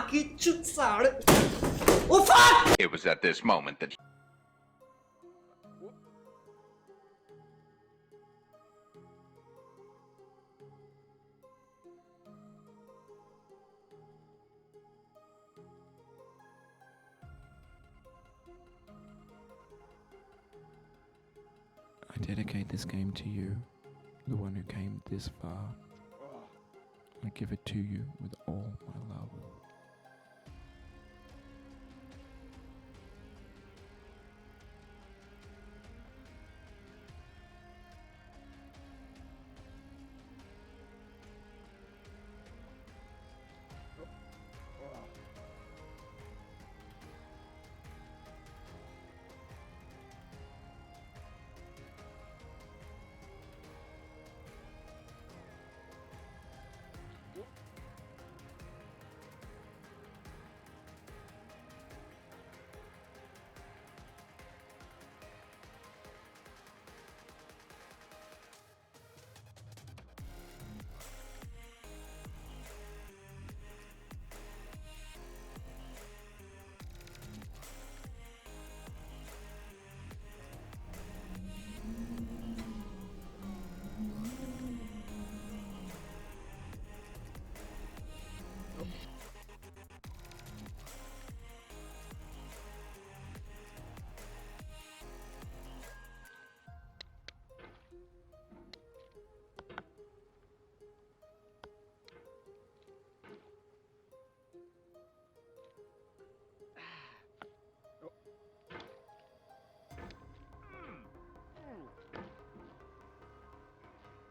che ciuzzare. Oh fuck! It was at this moment that I dedicate this game to you, the one who came this far. I give it to you with all my love.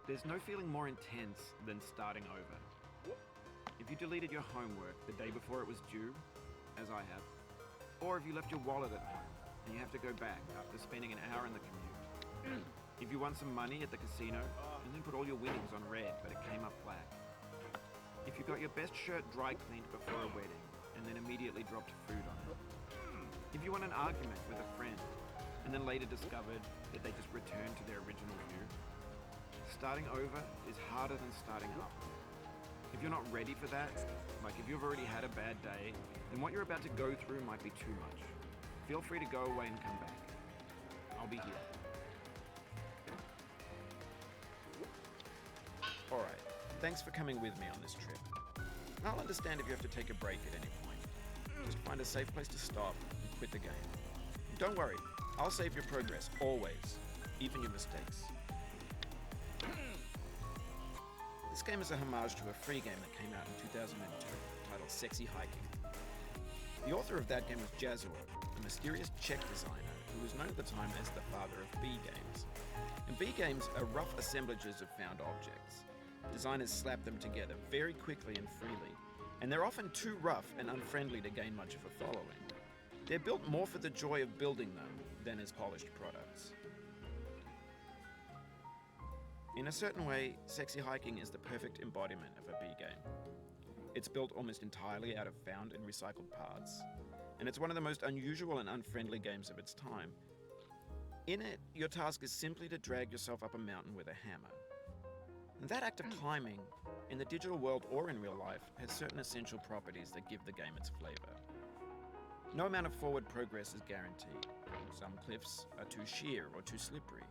There's no feeling more intense than starting over. If you deleted your homework the day before it was due, as I have, or if you left your wallet at home and you have to go back after spending an hour in the commute. If you won some money at the casino and then put all your winnings on red but it came up black. If you got your best shirt dry cleaned before a wedding and then immediately dropped food on it. If you won an argument with a friend and then later discovered that they just returned to their original view. Starting over is harder than starting up. If you're not ready for that, like if you've already had a bad day, then what you're about to go through might be too much. Feel free to go away and come back. I'll be here. Alright, thanks for coming with me on this trip. I'll understand if you have to take a break at any point. Just find a safe place to stop and quit the game. Don't worry, I'll save your progress, always, even your mistakes. This game is a homage to a free game that came out in 2002, titled Sexy Hiking. The author of that game was Jazzuo, a mysterious Czech designer who was known at the time as the father of B games. And B games are rough assemblages of found objects. Designers slap them together very quickly and freely, and they're often too rough and unfriendly to gain much of a following. They're built more for the joy of building them than as polished products. In a certain way, Sexy Hiking is the perfect embodiment of a B game. It's built almost entirely out of found and recycled parts, and it's one of the most unusual and unfriendly games of its time. In it, your task is simply to drag yourself up a mountain with a hammer. And that act of climbing, in the digital world or in real life, has certain essential properties that give the game its flavor. No amount of forward progress is guaranteed. Some cliffs are too sheer or too slippery.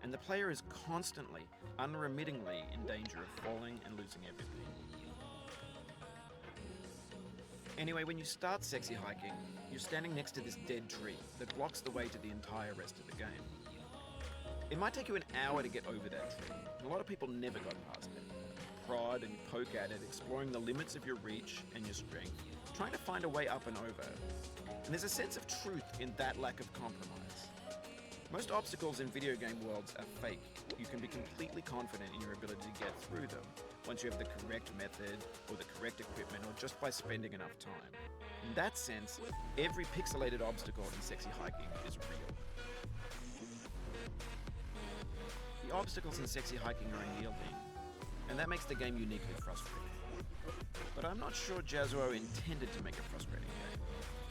And the player is constantly, unremittingly in danger of falling and losing everything. Anyway, when you start Sexy Hiking, you're standing next to this dead tree that blocks the way to the entire rest of the game. It might take you an hour to get over that tree, and a lot of people never got past it. Prod and poke at it, exploring the limits of your reach and your strength, trying to find a way up and over. And there's a sense of truth in that lack of compromise. Most obstacles in video game worlds are fake. You can be completely confident in your ability to get through them once you have the correct method or the correct equipment or just by spending enough time. In that sense, every pixelated obstacle in Sexy Hiking is real. The obstacles in Sexy Hiking are unyielding, and that makes the game uniquely frustrating. But I'm not sure Jazzuo intended to make a frustrating game.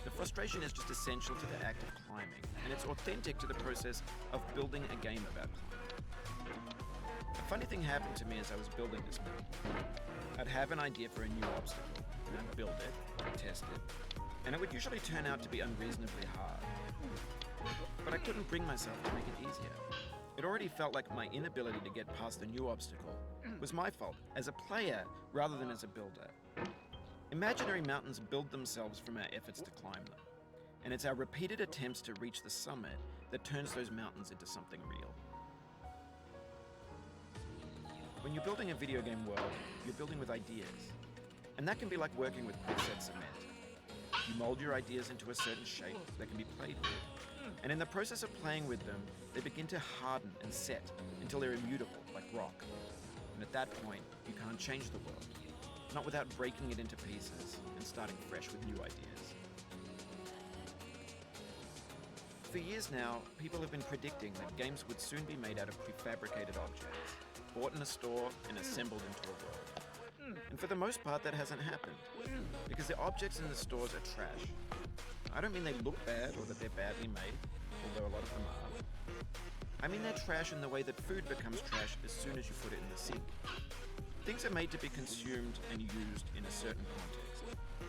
The frustration is just essential to the act of climbing, and it's authentic to the process of building a game about climbing. A funny thing happened to me as I was building this map. I'd have an idea for a new obstacle, and I'd build it, I tested, and it would usually turn out to be unreasonably hard. But I couldn't bring myself to make it easier. It already felt like my inability to get past a new obstacle was my fault as a player rather than as a builder. Imaginary mountains build themselves from our efforts to climb them, and it's our repeated attempts to reach the summit that turns those mountains into something real. When you're building a video game world, you're building with ideas, and that can be like working with quickset cement. You mold your ideas into a certain shape that can be played with. And in the process of playing with them, they begin to harden and set until they're immutable, like rock. And at that point, you can't change the world, not without breaking it into pieces and starting fresh with new ideas. For years now, people have been predicting that games would soon be made out of prefabricated objects, bought in a store and assembled into a world. And for the most part, that hasn't happened, because the objects in the stores are trash. I don't mean they look bad or that they're badly made, although a lot of them are. I mean they're trash in the way that food becomes trash as soon as you put it in the sink. Things are made to be consumed and used in a certain context,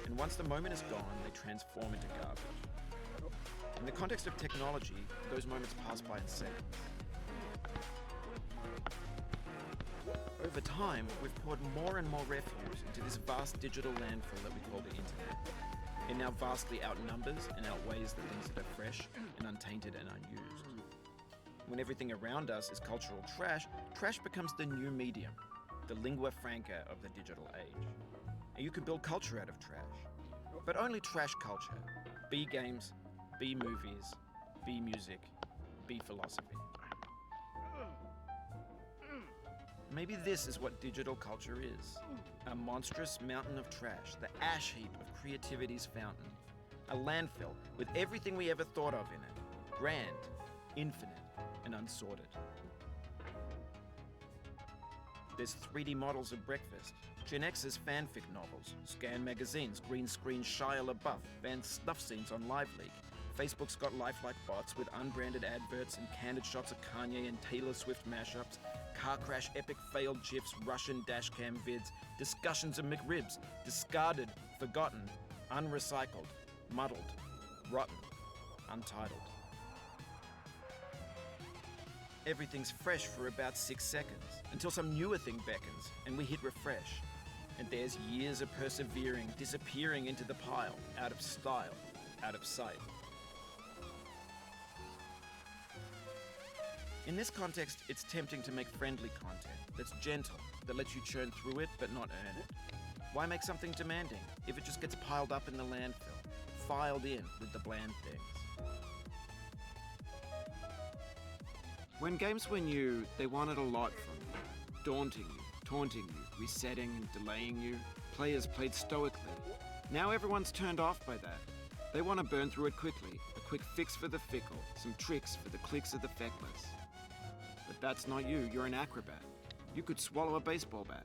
and once the moment is gone, they transform into garbage. In the context of technology, those moments pass by in seconds. Over time, we've poured more and more refuse into this vast digital landfill that we call the internet. It now vastly outnumbers and outweighs the things that are fresh and untainted and unused. When everything around us is cultural trash, trash becomes the new medium, the lingua franca of the digital age. And you can build culture out of trash, but only trash culture. Be games, be movies, be music, be philosophy. Maybe this is what digital culture is. A monstrous mountain of trash, the ash heap of creativity's fountain. A landfill with everything we ever thought of in it. Grand, infinite, and unsorted. There's 3D models of breakfast, Gen X's fanfic novels, scan magazines, green screen Shia LaBeouf, banned snuff scenes on LiveLeak. Facebook's got lifelike bots with unbranded adverts and candid shots of Kanye and Taylor Swift mashups, car crash epic failed GIFs, Russian dashcam vids, discussions of McRibs, discarded, forgotten, unrecycled, muddled, rotten, untitled. Everything's fresh for about 6 seconds, until some newer thing beckons and we hit refresh. And there's years of persevering, disappearing into the pile, out of style, out of sight. In this context, it's tempting to make friendly content that's gentle, that lets you churn through it but not earn it. Why make something demanding if it just gets piled up in the landfill, filed in with the bland things? When games were new, they wanted a lot from you. Daunting you, taunting you, resetting and delaying you. Players played stoically. Now everyone's turned off by that. They want to burn through it quickly, a quick fix for the fickle, some tricks for the clicks of the feckless. But that's not you, you're an acrobat. You could swallow a baseball bat.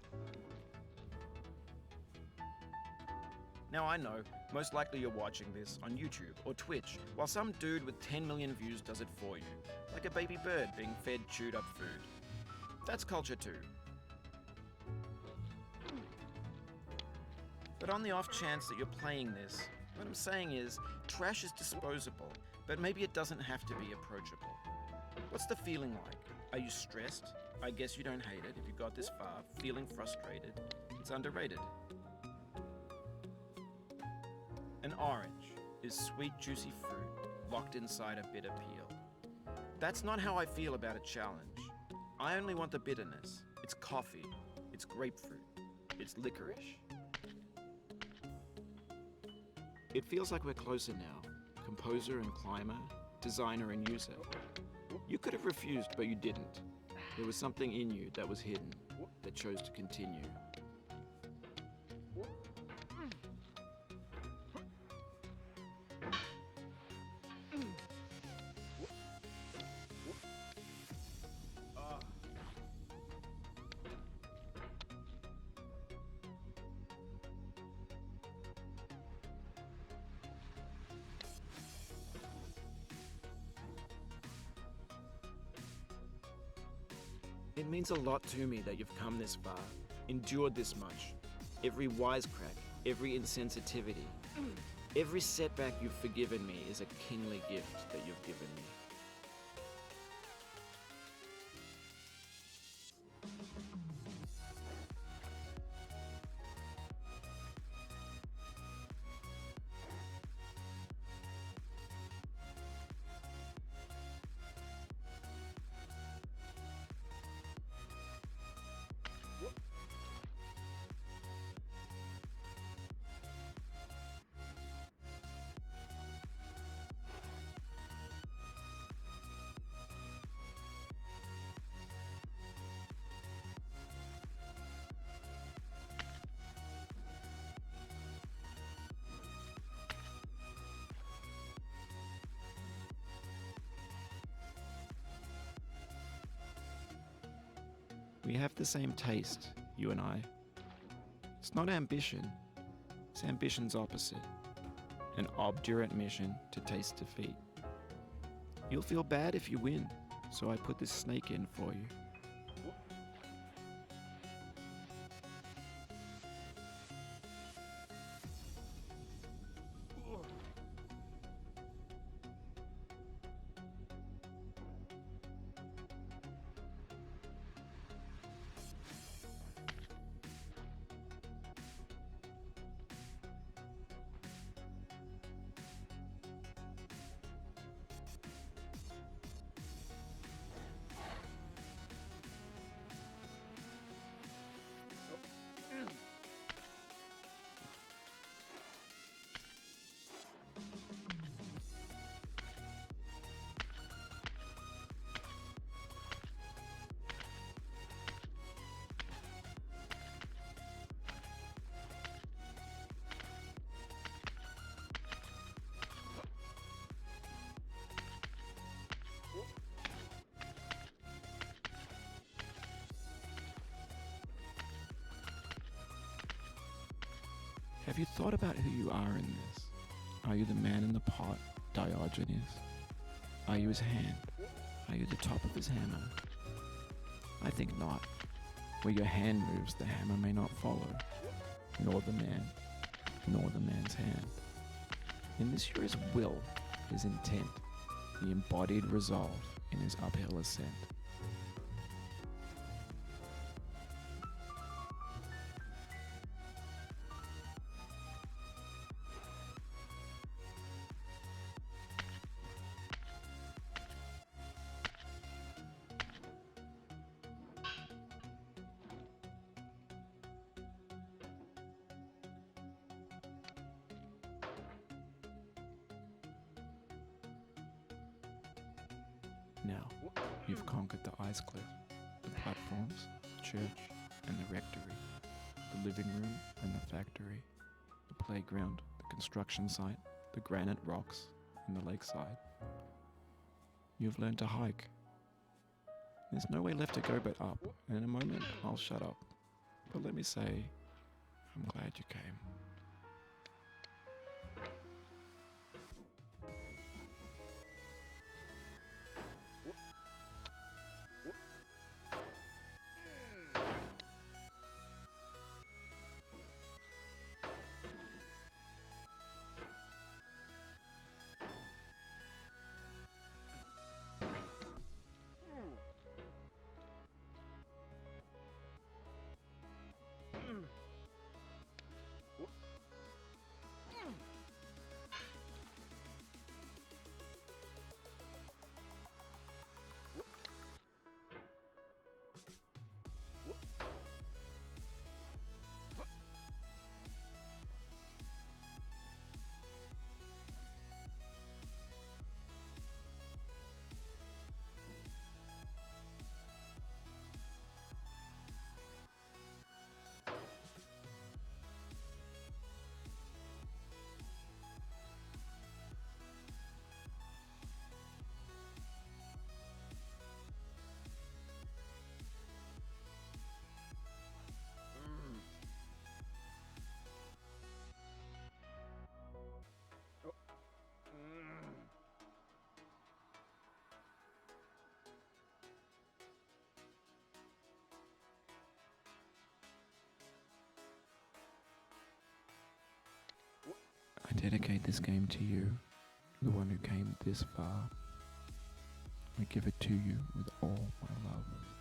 Now I know, most likely you're watching this on YouTube or Twitch, while some dude with 10 million views does it for you, like a baby bird being fed chewed up food. That's culture too. But on the off chance that you're playing this, what I'm saying is, trash is disposable, but maybe it doesn't have to be approachable. What's the feeling like? Are you stressed? I guess you don't hate it if you got this far. Feeling frustrated? It's underrated. An orange is sweet, juicy fruit locked inside a bitter peel. That's not how I feel about a challenge. I only want the bitterness. It's coffee. It's grapefruit. It's licorice. It feels like we're closer now. Composer and climber, designer and user. You could have refused, but you didn't. There was something in you that was hidden, that chose to continue. It means a lot to me that you've come this far, endured this much. Every wisecrack, every insensitivity, every setback you've forgiven me is a kingly gift that you've given me. We have the same taste, you and I. It's not ambition, it's ambition's opposite. An obdurate mission to taste defeat. You'll feel bad if you win, so I put this snake in for you. Have you thought about who you are in this? Are you the man in the pot, Diogenes? Are you his hand? Are you the top of his hammer? I think not. Where your hand moves, the hammer may not follow, nor the man, nor the man's hand. In this you're his will, his intent, the embodied resolve in his uphill ascent. Now, you've conquered the ice cliff, the platforms, the church, and the rectory, the living room and the factory, the playground, the construction site, the granite rocks, and the lakeside. You've learned to hike. There's no way left to go but up, and in a moment I'll shut up. But let me say, I'm glad you came. dedicate this game to you, the one who came this far. I give it to you with all my love.